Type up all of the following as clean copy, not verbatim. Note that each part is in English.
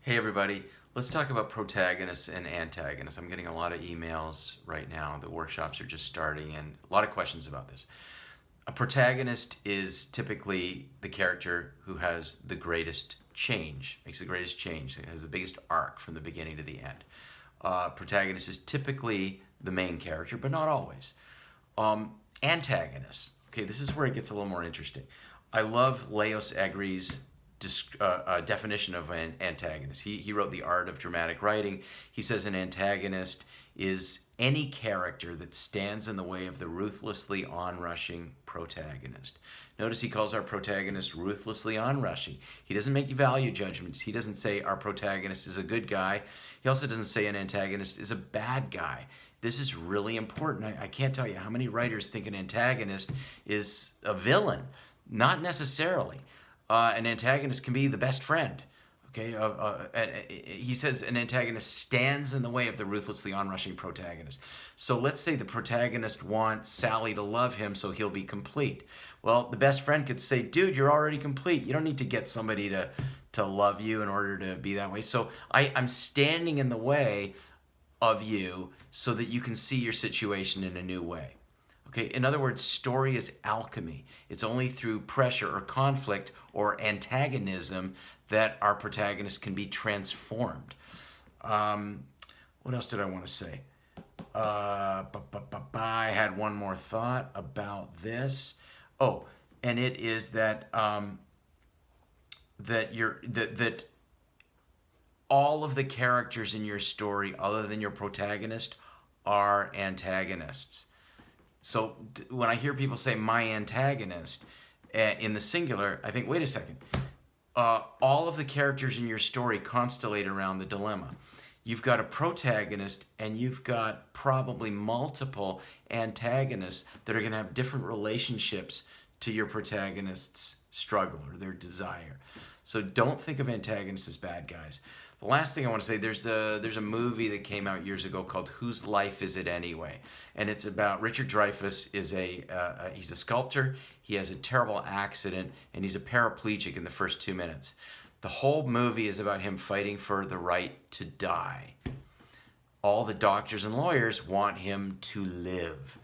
Hey everybody, let's talk about protagonists and antagonists. I'm getting a lot of emails right now. The workshops are just starting and a lot of questions about this. A protagonist is typically the character who has the greatest change, makes the greatest change, has the biggest arc from the beginning to the end. Protagonist is typically the main character, but not always. Antagonists, okay, this is where it gets a little more interesting. I love Leos Egri's definition of an antagonist. He wrote The Art of Dramatic Writing. He says an antagonist is any character that stands in the way of the ruthlessly onrushing protagonist. Notice he calls our protagonist ruthlessly onrushing. He doesn't make value judgments. He doesn't say our protagonist is a good guy. He also doesn't say an antagonist is a bad guy. This is really important. I can't tell you how many writers think an antagonist is a villain. Not necessarily. An antagonist can be the best friend. Okay, he says an antagonist stands in the way of the ruthlessly onrushing protagonist. So let's say the protagonist wants Sally to love him so he'll be complete. Well, the best friend could say, dude, you're already complete. You don't need to get somebody to love you in order to be that way. So I'm standing in the way of you so that you can see your situation in a new way. Okay, in other words, story is alchemy. It's only through pressure or conflict or antagonism that our protagonist can be transformed. What else did I want to say? I had one more thought about this. Oh, and it is that that all of the characters in your story, other than your protagonist, are antagonists. So when I hear people say my antagonist in the singular, I think, wait a second. All of the characters in your story constellate around the dilemma. You've got a protagonist and you've got probably multiple antagonists that are going to have different relationships to your protagonist's struggle or their desire. So don't think of antagonists as bad guys. The last thing I want to say, there's a movie that came out years ago called Whose Life Is It Anyway? And it's about Richard Dreyfuss is he's a sculptor. He has a terrible accident and he's a paraplegic in the first 2 minutes. The whole movie is about him fighting for the right to die. All the doctors and lawyers want him to live.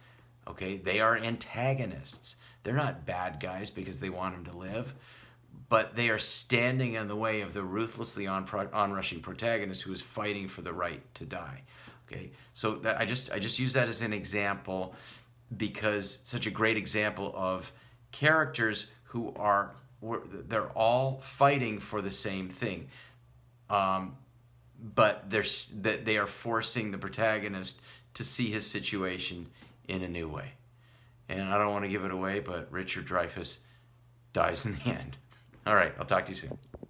Okay, they are antagonists. They're not bad guys because they want him to live, but they are standing in the way of the ruthlessly onrushing protagonist who is fighting for the right to die. Okay, so I just use that as an example because it's such a great example of characters who they're all fighting for the same thing, but they are forcing the protagonist to see his situation in a new way. And I don't want to give it away, but Richard Dreyfuss dies in the end. All right, I'll talk to you soon.